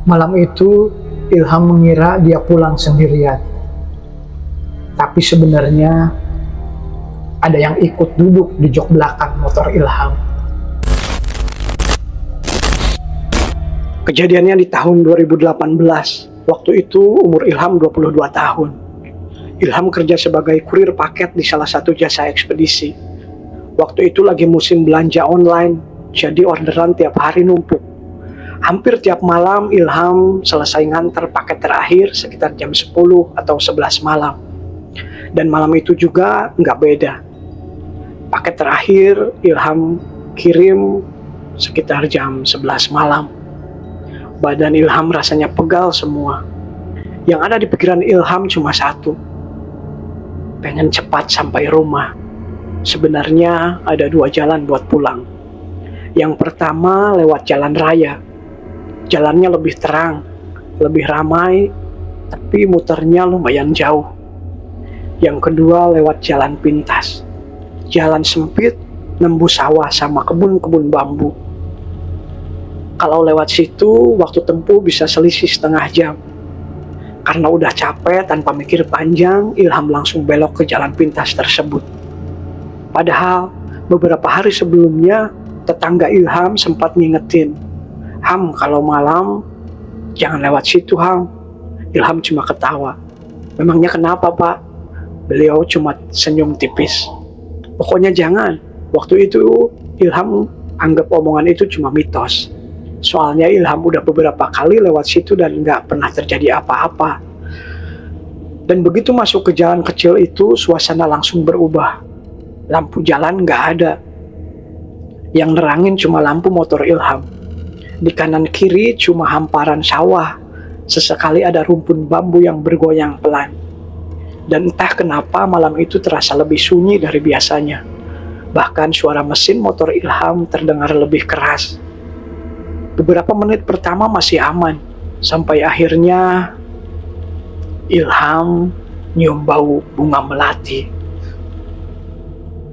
Malam itu Ilham mengira dia pulang sendirian. Tapi sebenarnya ada yang ikut duduk di jok belakang motor Ilham. Kejadiannya di tahun 2018. Waktu itu umur Ilham 22 tahun. Ilham kerja sebagai kurir paket di salah satu jasa ekspedisi. Waktu itu lagi musim belanja online, jadi orderan tiap hari numpuk. Hampir tiap malam Ilham selesai nganter paket terakhir sekitar jam 10 atau 11 malam. Dan malam itu juga nggak beda. Paket terakhir Ilham kirim sekitar jam 11 malam. Badan Ilham rasanya pegal semua. Yang ada di pikiran Ilham cuma satu. Pengen cepat sampai rumah. Sebenarnya ada dua jalan buat pulang. Yang pertama lewat jalan raya. Jalannya lebih terang, lebih ramai, tapi muternya lumayan jauh. Yang kedua lewat jalan pintas. Jalan sempit, nembus sawah sama kebun-kebun bambu. Kalau lewat situ, waktu tempuh bisa selisih setengah jam. Karena udah capek, tanpa mikir panjang, Ilham langsung belok ke jalan pintas tersebut. Padahal, beberapa hari sebelumnya, tetangga Ilham sempat ngingetin, "Ham, kalau malam, jangan lewat situ, Ham." Ilham cuma ketawa. "Memangnya kenapa, Pak?" Beliau cuma senyum tipis. "Pokoknya jangan." Waktu itu, Ilham anggap omongan itu cuma mitos. Soalnya Ilham udah beberapa kali lewat situ dan nggak pernah terjadi apa-apa. Dan begitu masuk ke jalan kecil itu, suasana langsung berubah. Lampu jalan nggak ada. Yang nerangin cuma lampu motor Ilham. Di kanan kiri cuma hamparan sawah. Sesekali ada rumpun bambu yang bergoyang pelan. Dan entah kenapa malam itu terasa lebih sunyi dari biasanya. Bahkan suara mesin motor Ilham terdengar lebih keras. Beberapa menit pertama masih aman. Sampai akhirnya Ilham nyium bau bunga melati.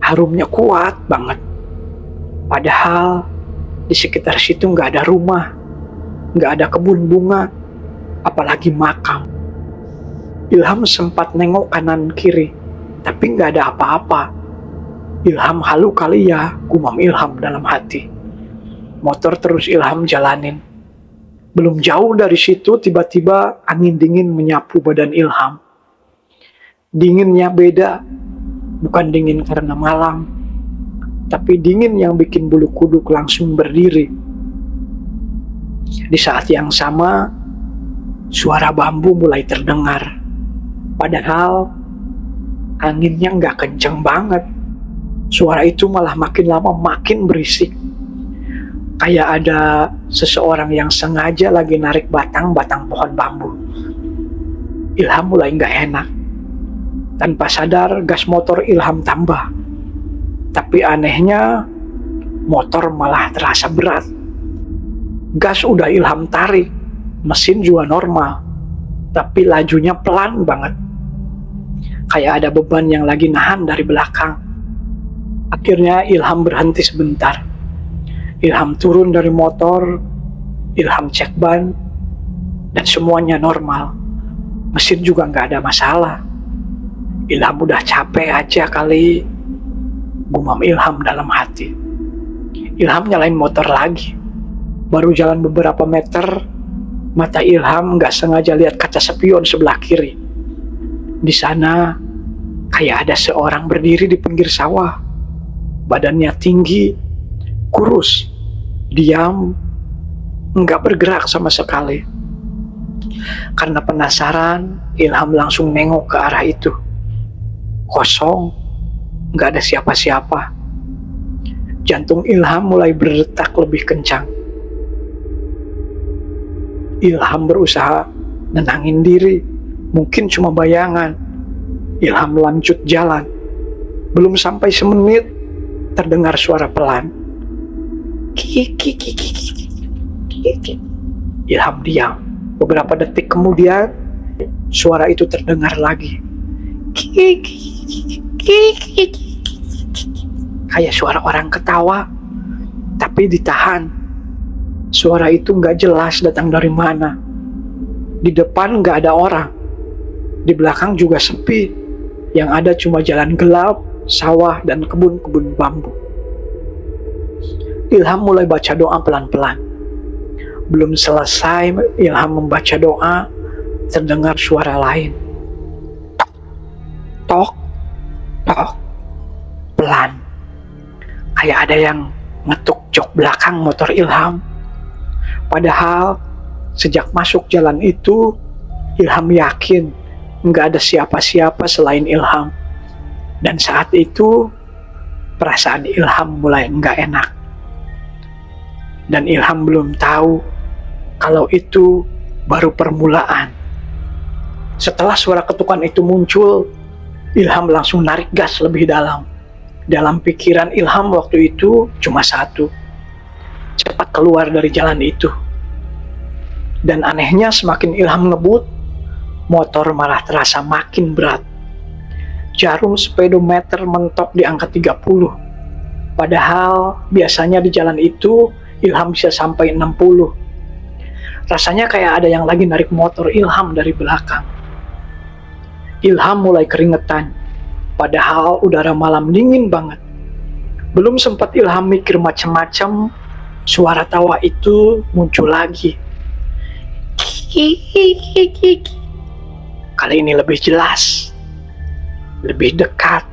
Harumnya kuat banget. Padahal di sekitar situ nggak ada rumah, nggak ada kebun bunga, apalagi makam. Ilham sempat nengok kanan kiri, tapi nggak ada apa-apa. Ilham halu kali ya, gumam Ilham dalam hati. Motor terus Ilham jalanin. Belum jauh dari situ, tiba-tiba angin dingin menyapu badan Ilham. Dinginnya beda, bukan dingin karena malam, tapi dingin yang bikin bulu kuduk langsung berdiri. Di saat yang sama, suara bambu mulai terdengar. Padahal anginnya nggak kenceng banget. Suara itu malah makin lama makin berisik. Kayak ada seseorang yang sengaja lagi narik batang-batang pohon bambu. Ilham mulai nggak enak. Tanpa sadar gas motor Ilham tambah. Tapi anehnya, motor malah terasa berat. Gas udah Ilham tarik, mesin juga normal, tapi lajunya pelan banget. Kayak ada beban yang lagi nahan dari belakang. Akhirnya Ilham berhenti sebentar. Ilham turun dari motor, Ilham cek ban, dan semuanya normal. Mesin juga nggak ada masalah. Ilham udah capek aja kali, gumam Ilham dalam hati. Ilham nyalain motor lagi. Baru jalan beberapa meter, mata Ilham nggak sengaja lihat kaca spion sebelah kiri. Di sana, kayak ada seorang berdiri di pinggir sawah. Badannya tinggi, kurus, diam, nggak bergerak sama sekali. Karena penasaran, Ilham langsung nengok ke arah itu. Kosong, nggak ada siapa-siapa. Jantung Ilham mulai berdetak lebih kencang. Ilham berusaha nenangin diri, mungkin cuma bayangan. Ilham lanjut jalan. Belum sampai semenit, terdengar suara pelan. Kiki. Ilham diam. Beberapa detik kemudian, suara itu terdengar lagi. Kayak suara orang ketawa, tapi ditahan. Suara itu nggak jelas datang dari mana. Di depan nggak ada orang. Di belakang juga sepi. Yang ada cuma jalan gelap, sawah, dan kebun-kebun bambu. Ilham mulai baca doa pelan-pelan. Belum selesai Ilham membaca doa, terdengar suara lain. Tok, tok, pelan. Kayak ada yang ngetuk jok belakang motor Ilham. Padahal sejak masuk jalan itu, Ilham yakin nggak ada siapa-siapa selain Ilham. Dan saat itu, perasaan Ilham mulai nggak enak. Dan Ilham belum tahu kalau itu baru permulaan. Setelah suara ketukan itu muncul, Ilham langsung narik gas lebih dalam. Dalam pikiran Ilham waktu itu cuma satu, cepat keluar dari jalan itu. Dan anehnya semakin Ilham ngebut, motor malah terasa makin berat. Jarum speedometer mentok di angka 30. Padahal biasanya di jalan itu Ilham bisa sampai 60. Rasanya kayak ada yang lagi narik motor Ilham dari belakang. Ilham mulai keringetan, padahal udara malam dingin banget. Belum sempat Ilham mikir macam-macam, suara tawa itu muncul lagi. Kali ini lebih jelas, lebih dekat.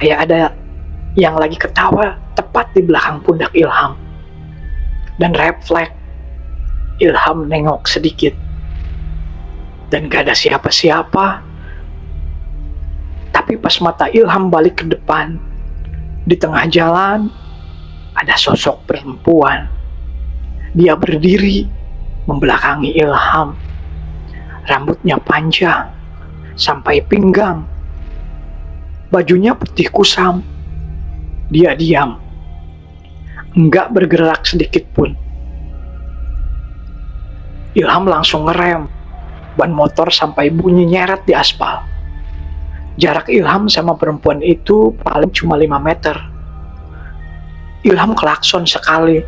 Kayak ada yang lagi ketawa tepat di belakang pundak Ilham. Dan refleks, Ilham nengok sedikit. Dan gak ada siapa-siapa. Tapi pas mata Ilham balik ke depan, di tengah jalan, ada sosok perempuan. Dia berdiri, membelakangi Ilham. Rambutnya panjang, sampai pinggang. Bajunya putih kusam. Dia diam. Enggak bergerak sedikit pun. Ilham langsung ngerem. Ban motor sampai bunyi nyeret di aspal. Jarak Ilham sama perempuan itu paling cuma 5 meter. Ilham klakson sekali.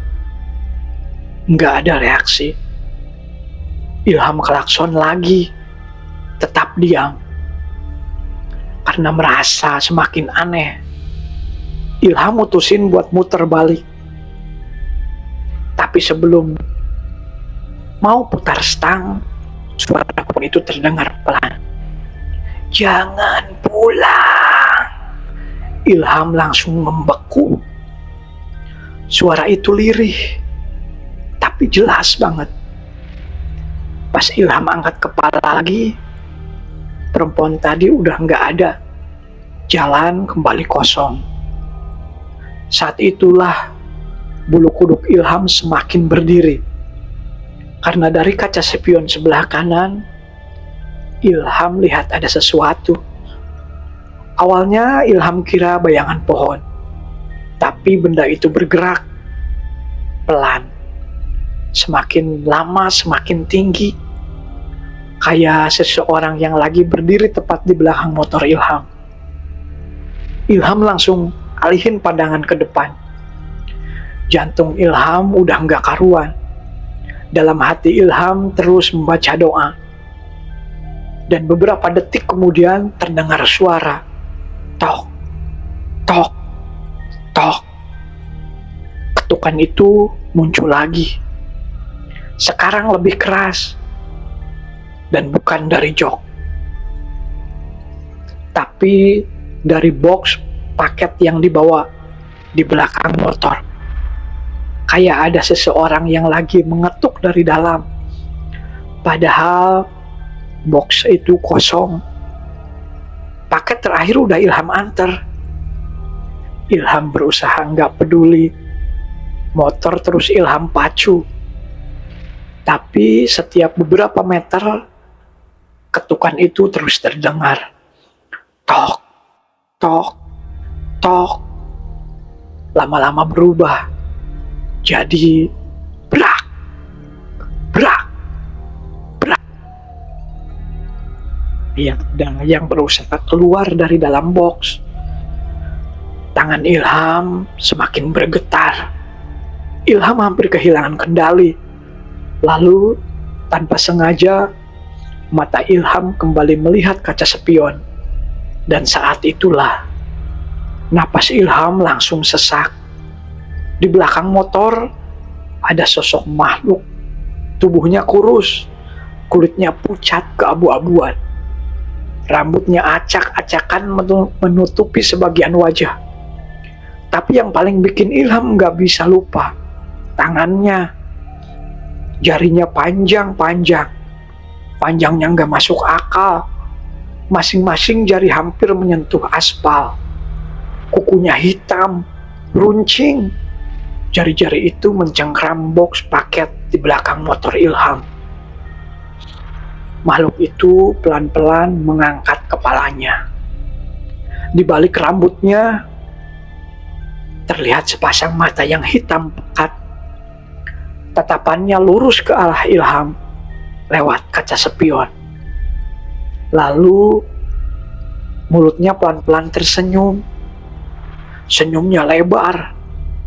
Nggak ada reaksi. Ilham klakson lagi. Tetap diam. Karena merasa semakin aneh, Ilham mutusin buat muter balik. Tapi sebelum mau putar stang, suara pun itu terdengar pelan. Jangan pulang. Ilham langsung membeku. Suara itu lirih, tapi jelas banget. Pas Ilham angkat kepala lagi, perempuan tadi udah nggak ada. Jalan kembali kosong. Saat itulah bulu kuduk Ilham semakin berdiri. Karena dari kaca spion sebelah kanan, Ilham lihat ada sesuatu. Awalnya Ilham kira bayangan pohon, tapi benda itu bergerak pelan. Semakin lama semakin tinggi, kayak seseorang yang lagi berdiri tepat di belakang motor Ilham. Ilham langsung alihin pandangan ke depan. Jantung Ilham udah nggak karuan. Dalam hati Ilham terus membaca doa. Dan beberapa detik kemudian terdengar suara. Tok, tok, tok. Ketukan itu muncul lagi. Sekarang lebih keras. Dan bukan dari jok. Tapi dari box paket yang dibawa di belakang motor. Kayak ada seseorang yang lagi mengetuk dari dalam. Padahal box itu kosong. Paket terakhir udah Ilham anter. Ilham berusaha nggak peduli. Motor terus Ilham pacu. Tapi setiap beberapa meter, ketukan itu terus terdengar. Tok, tok, tok. Lama-lama berubah. Jadi brak, brak, brak. Yang berusaha keluar dari dalam box. Tangan Ilham semakin bergetar. Ilham hampir kehilangan kendali. Lalu, tanpa sengaja, mata Ilham kembali melihat kaca spion. Dan saat itulah, napas Ilham langsung sesak. Di belakang motor, ada sosok makhluk. Tubuhnya kurus, kulitnya pucat keabu-abuan. Rambutnya acak-acakan menutupi sebagian wajah. Tapi yang paling bikin Ilham gak bisa lupa, tangannya. Jarinya panjang-panjang. Panjangnya gak masuk akal. Masing-masing jari hampir menyentuh aspal. Kukunya hitam, runcing. Jari-jari itu mencengkram box paket di belakang motor Ilham. Makhluk itu pelan-pelan mengangkat kepalanya. Di balik rambutnya, terlihat sepasang mata yang hitam pekat. Tatapannya lurus ke arah Ilham lewat kaca spion. Lalu mulutnya pelan-pelan tersenyum. Senyumnya lebar,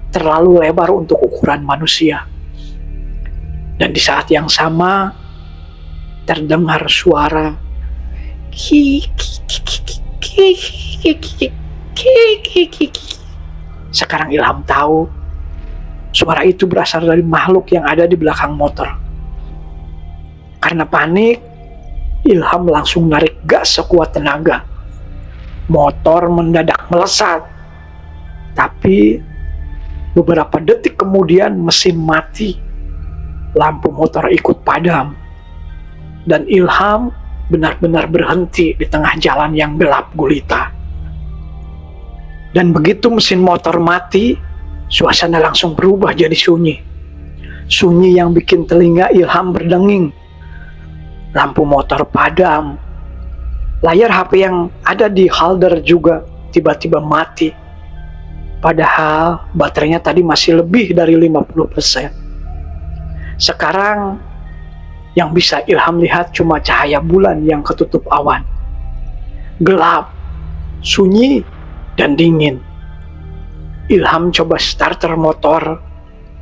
terlalu lebar untuk ukuran manusia. Dan di saat yang sama terdengar suara Sekarang Ilham tahu suara itu berasal dari makhluk yang ada di belakang motor. Karena panik, Ilham langsung narik gas sekuat tenaga. Motor mendadak melesat. Tapi beberapa detik kemudian mesin mati. Lampu motor ikut padam. Dan Ilham benar-benar berhenti di tengah jalan yang gelap gulita. Dan begitu mesin motor mati, suasana langsung berubah jadi sunyi. Sunyi yang bikin telinga Ilham berdenging. Lampu motor padam. Layar HP yang ada di holder juga tiba-tiba mati. Padahal baterainya tadi masih lebih dari 50%. Sekarang yang bisa Ilham lihat cuma cahaya bulan yang ketutup awan. Gelap, sunyi, dan dingin. Ilham coba starter motor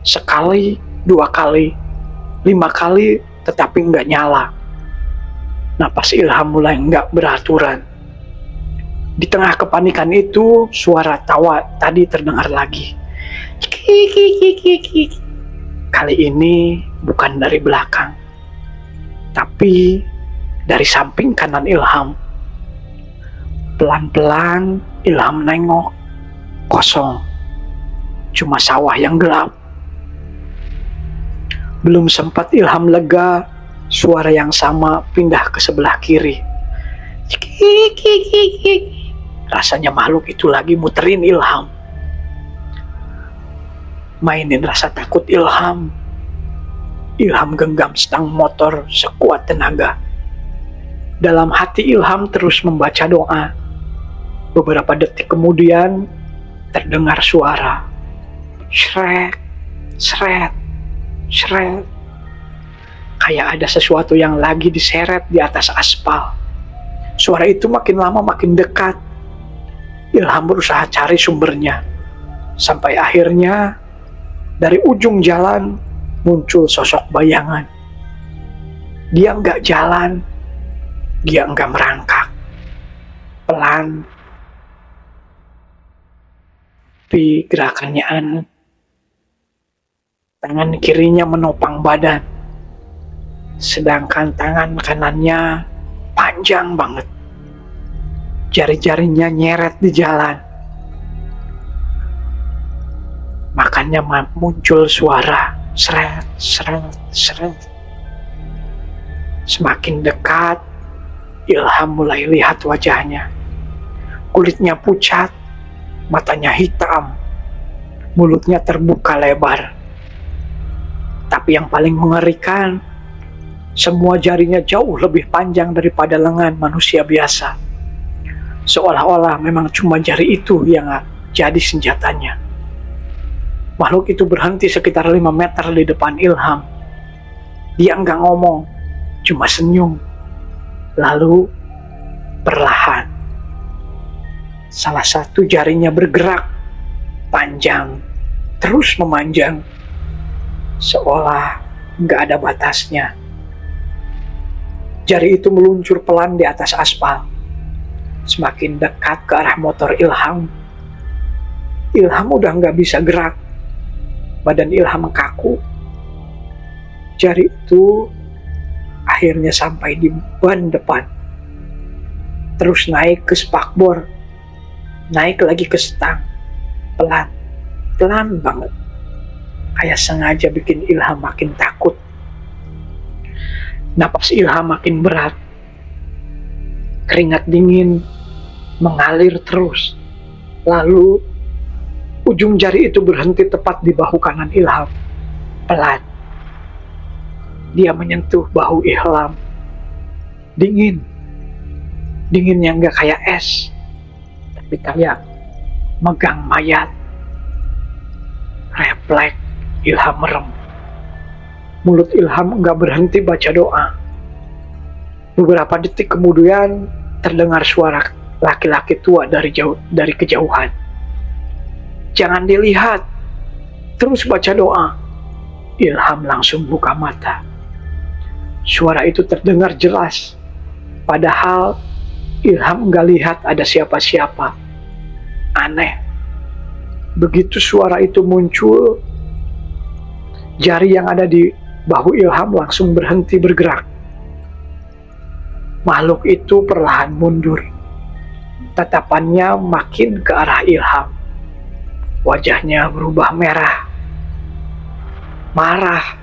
sekali, 2 kali, 5 kali, tetapi nggak nyala. Napas Ilham mulai nggak beraturan. Di tengah kepanikan itu, suara tawa tadi terdengar lagi. Kali ini bukan dari belakang, tapi dari samping kanan Ilham. Pelan-pelan Ilham nengok, kosong, cuma sawah yang gelap. Belum sempat Ilham lega, suara yang sama pindah ke sebelah kiri. Rasanya makhluk itu lagi muterin Ilham. Mainin rasa takut Ilham. Ilham genggam stang motor sekuat tenaga. Dalam hati Ilham terus membaca doa. Beberapa detik kemudian terdengar suara. Shrek, sret, sret. Kayak ada sesuatu yang lagi diseret di atas aspal. Suara itu makin lama makin dekat. Ilham berusaha cari sumbernya. Sampai akhirnya dari ujung jalan muncul sosok bayangan. Dia nggak jalan, dia nggak merangkak. Pelan, tapi gerakannya aneh. Tangan kirinya menopang badan, sedangkan tangan kanannya panjang banget. Jari-jarinya nyeret di jalan. Makanya muncul suara seret, seret, seret. Semakin dekat, Ilham mulai lihat wajahnya. Kulitnya pucat, matanya hitam, mulutnya terbuka lebar. Tapi yang paling mengerikan, semua jarinya jauh lebih panjang daripada lengan manusia biasa. Seolah-olah memang cuma jari itu yang jadi senjatanya. Makhluk itu berhenti sekitar 5 meter di depan Ilham. Dia enggak ngomong, cuma senyum. Lalu, perlahan, salah satu jarinya bergerak, panjang, terus memanjang, seolah nggak ada batasnya. Jari itu meluncur pelan di atas aspal. Semakin dekat ke arah motor Ilham. Ilham udah nggak bisa gerak. Badan Ilham kaku. Jari itu akhirnya sampai di ban depan. Terus naik ke spakbor. Naik lagi ke stang. Pelan. Pelan banget. Kayak sengaja bikin Ilham makin takut. Napas Ilham makin berat. Keringat dingin mengalir terus. Lalu ujung jari itu berhenti tepat di bahu kanan Ilham. Pelan. Dia menyentuh bahu Ilham. Dingin. Dingin yang gak kayak es. Tapi kayak megang mayat. Refleks Ilham merem. Mulut Ilham gak berhenti baca doa. Beberapa detik kemudian terdengar suara laki-laki tua dari kejauhan. Jangan dilihat, terus baca doa. Ilham langsung buka mata. Suara itu terdengar jelas, padahal Ilham gak lihat ada siapa-siapa. Aneh. Begitu suara itu muncul, jari yang ada di bahu Ilham langsung berhenti bergerak. Makhluk itu perlahan mundur. Tatapannya makin ke arah Ilham. Wajahnya berubah merah. Marah.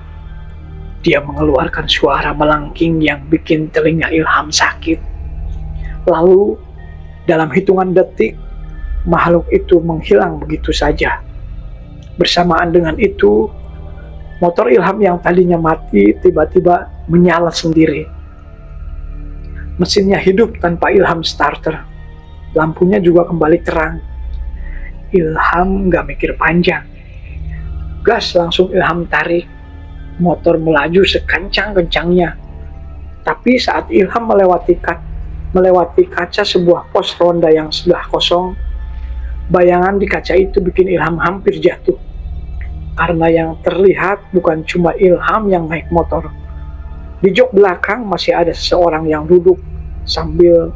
Dia mengeluarkan suara melengking yang bikin telinga Ilham sakit. Lalu, dalam hitungan detik, makhluk itu menghilang begitu saja. Bersamaan dengan itu, motor Ilham yang tadinya mati tiba-tiba menyala sendiri. Mesinnya hidup tanpa Ilham starter. Lampunya juga kembali terang. Ilham gak mikir panjang. Gas langsung Ilham tarik. Motor melaju sekencang-kencangnya. Tapi saat Ilham melewati kaca sebuah pos ronda yang sudah kosong, bayangan di kaca itu bikin Ilham hampir jatuh. Karena yang terlihat bukan cuma Ilham yang naik motor. Di jok belakang masih ada seseorang yang duduk sambil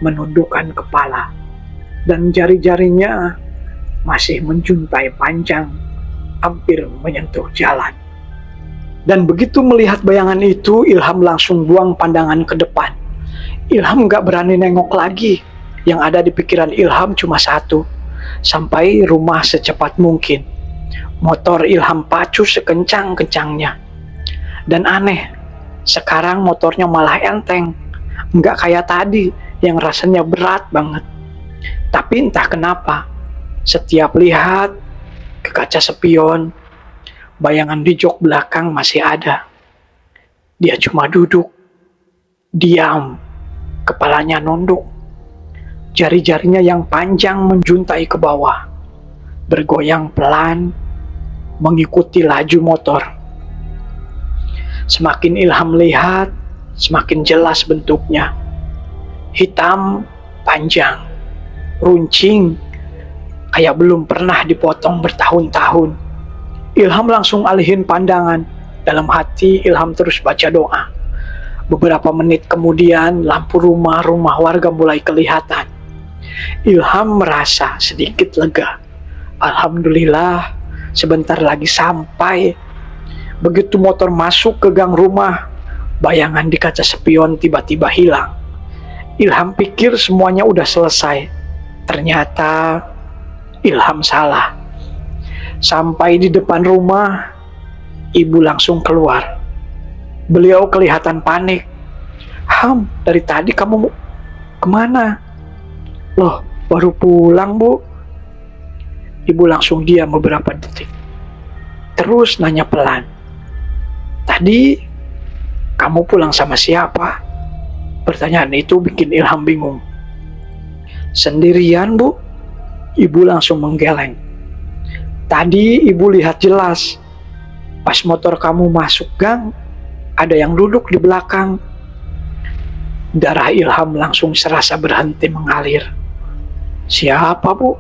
menundukkan kepala. Dan jari-jarinya masih menjuntai panjang, hampir menyentuh jalan. Dan begitu melihat bayangan itu, Ilham langsung buang pandangan ke depan. Ilham gak berani nengok lagi. Yang ada di pikiran Ilham cuma satu, sampai rumah secepat mungkin. Motor Ilham pacu sekencang-kencangnya. Dan aneh, sekarang motornya malah enteng. Nggak kayak tadi yang rasanya berat banget. Tapi entah kenapa, setiap lihat ke kaca spion, bayangan di jok belakang masih ada. Dia cuma duduk, diam, kepalanya nunduk. Jari-jarinya yang panjang menjuntai ke bawah, bergoyang pelan, mengikuti laju motor. Semakin Ilham lihat, semakin jelas bentuknya. Hitam, panjang, runcing, kayak belum pernah dipotong bertahun-tahun. Ilham langsung alihin pandangan. Dalam hati Ilham terus baca doa. Beberapa menit kemudian lampu rumah warga mulai kelihatan. Ilham merasa sedikit lega. Alhamdulillah, sebentar lagi sampai. Begitu motor masuk ke gang rumah, bayangan di kaca spion tiba-tiba hilang. Ilham pikir semuanya udah selesai. Ternyata Ilham salah. Sampai di depan rumah, ibu langsung keluar. Beliau kelihatan panik. "Ham, dari tadi kamu kemana?" "Loh, baru pulang, Bu." Ibu langsung diam beberapa detik. Terus nanya pelan, "Tadi kamu pulang sama siapa?" Pertanyaan itu bikin Ilham bingung. "Sendirian, Bu." Ibu langsung menggeleng. "Tadi ibu lihat jelas. Pas motor kamu masuk gang, ada yang duduk di belakang." Darah Ilham langsung serasa berhenti mengalir. "Siapa, Bu?"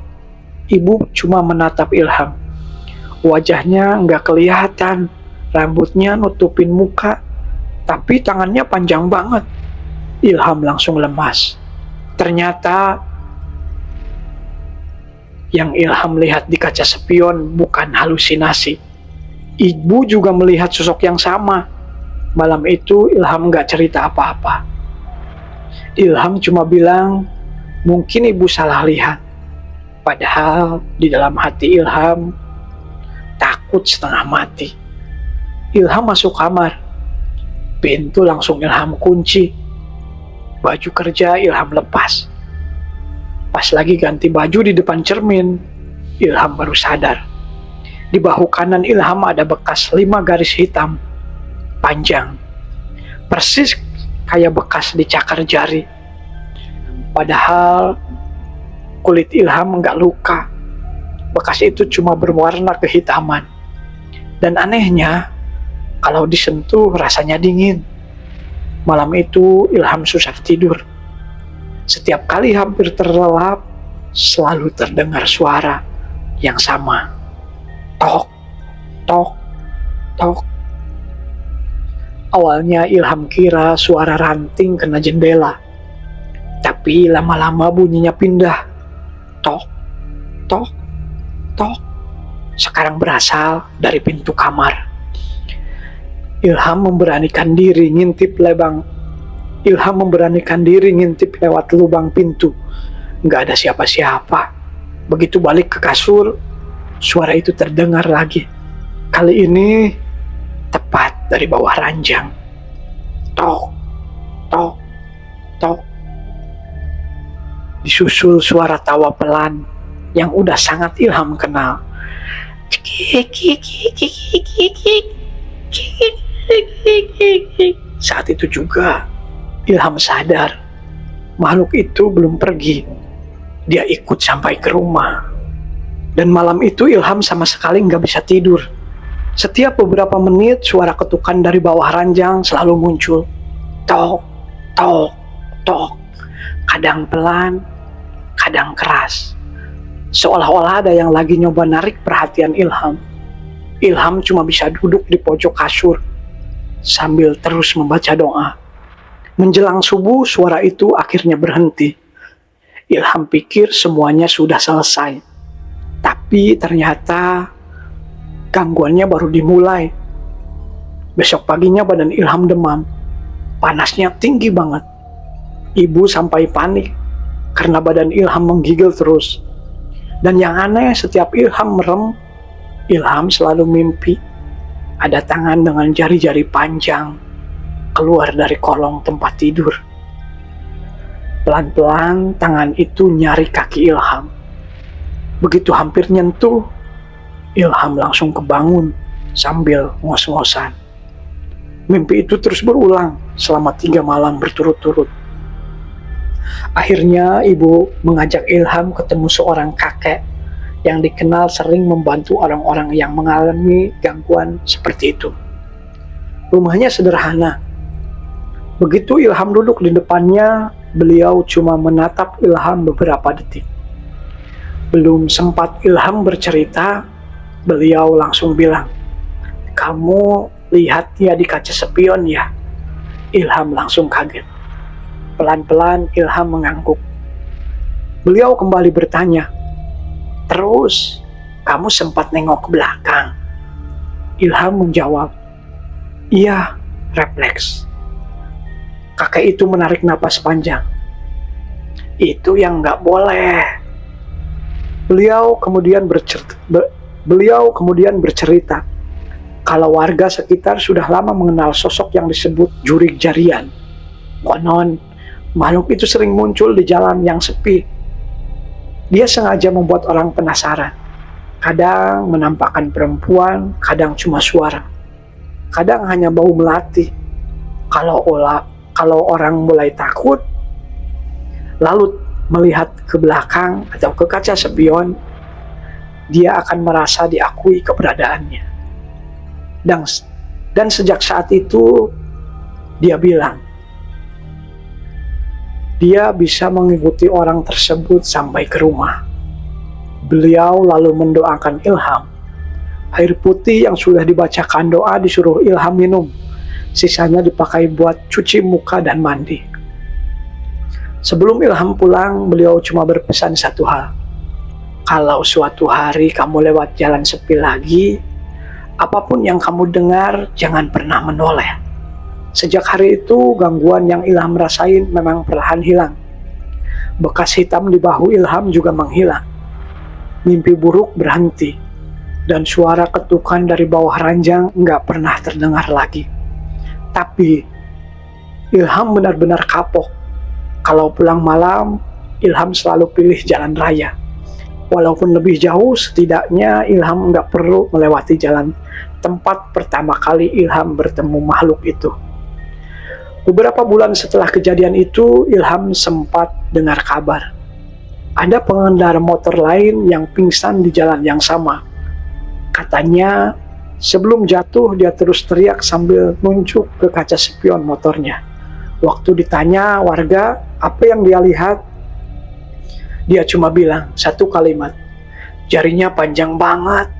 Ibu cuma menatap Ilham. Wajahnya nggak kelihatan, Rambutnya nutupin muka, tapi tangannya panjang banget. Ilham langsung lemas. Ternyata yang Ilham lihat di kaca spion bukan halusinasi. Ibu juga melihat sosok yang sama. Malam itu Ilham gak cerita apa-apa. Ilham cuma bilang, mungkin ibu salah lihat. Padahal di dalam hati Ilham takut setengah mati. Ilham masuk kamar. Pintu langsung Ilham kunci. Baju kerja Ilham lepas. Pas lagi ganti baju di depan cermin, Ilham baru sadar. Di bahu kanan Ilham ada bekas 5 garis hitam panjang. Persis kayak bekas dicakar jari. Padahal kulit Ilham nggak luka. Bekas itu cuma berwarna kehitaman. Dan anehnya, kalau disentuh rasanya dingin. Malam itu Ilham susah tidur. Setiap kali hampir terlelap, selalu terdengar suara yang sama. Tok, tok, tok. Awalnya Ilham kira suara ranting kena jendela. Tapi lama-lama bunyinya pindah. Tok, tok, tok. Sekarang berasal dari pintu kamar. Ilham memberanikan diri ngintip lewat lubang pintu. Nggak ada siapa-siapa. Begitu balik ke kasur, suara itu terdengar lagi. Kali ini tepat dari bawah ranjang. Tok, tok, tok. Disusul suara tawa pelan yang udah sangat Ilham kenal. Saat itu juga Ilham sadar makhluk itu belum pergi. Dia ikut sampai ke rumah. Dan malam itu Ilham sama sekali nggak bisa tidur. Setiap beberapa menit suara ketukan dari bawah ranjang selalu muncul. Tok, tok, tok. Kadang pelan, kadang keras. Seolah-olah ada yang lagi nyoba narik perhatian Ilham. Ilham cuma bisa duduk di pojok kasur sambil terus membaca doa. Menjelang subuh suara itu akhirnya berhenti. Ilham pikir semuanya sudah selesai. Tapi ternyata gangguannya baru dimulai. Besok paginya badan Ilham demam. Panasnya tinggi banget. Ibu sampai panik karena badan Ilham menggigil terus. Dan yang aneh, setiap Ilham merem, Ilham selalu mimpi ada tangan dengan jari-jari panjang keluar dari kolong tempat tidur. Pelan-pelan tangan itu nyari kaki Ilham. Begitu hampir nyentuh, Ilham langsung kebangun sambil ngos-ngosan. Mimpi itu terus berulang selama 3 malam berturut-turut. Akhirnya ibu mengajak Ilham ketemu seorang kakek yang dikenal sering membantu orang-orang yang mengalami gangguan seperti itu. Rumahnya sederhana. Begitu Ilham duduk di depannya, beliau cuma menatap Ilham beberapa detik. Belum sempat Ilham bercerita, beliau langsung bilang, "Kamu lihat dia di kaca spion ya?" Ilham langsung kaget. Pelan-pelan Ilham mengangguk. Beliau kembali bertanya, "Terus, kamu sempat nengok ke belakang?" Ilham menjawab, "Iya," refleks. Kakek itu menarik napas panjang. "Itu yang nggak boleh." Beliau kemudian bercerita kalau warga sekitar sudah lama mengenal sosok yang disebut jurik jarian. Konon, makhluk itu sering muncul di jalan yang sepi. Dia sengaja membuat orang penasaran. Kadang menampakkan perempuan, kadang cuma suara. Kadang hanya bau melati. Kalau orang mulai takut, lalu melihat ke belakang atau ke kaca spion, dia akan merasa diakui keberadaannya. Dan sejak saat itu, dia bilang, dia bisa mengikuti orang tersebut sampai ke rumah. Beliau lalu mendoakan Ilham Air putih yang sudah dibacakan doa disuruh Ilham minum. Sisanya dipakai buat cuci muka dan mandi. Sebelum Ilham pulang, beliau cuma berpesan satu hal. Kalau suatu hari kamu lewat jalan sepi lagi, apapun yang kamu dengar, jangan pernah menoleh. Sejak hari itu, gangguan yang Ilham rasain memang perlahan hilang. Bekas hitam di bahu Ilham juga menghilang. Mimpi buruk berhenti. Dan suara ketukan dari bawah ranjang nggak pernah terdengar lagi. Tapi, Ilham benar-benar kapok. Kalau pulang malam, Ilham selalu pilih jalan raya. Walaupun lebih jauh, setidaknya Ilham nggak perlu melewati jalan tempat pertama kali Ilham bertemu makhluk itu. Beberapa bulan setelah kejadian itu, Ilham sempat dengar kabar. Ada pengendara motor lain yang pingsan di jalan yang sama. Katanya, sebelum jatuh dia terus teriak sambil nunjuk ke kaca spion motornya. Waktu ditanya warga apa yang dia lihat, dia cuma bilang satu kalimat, jarinya panjang banget.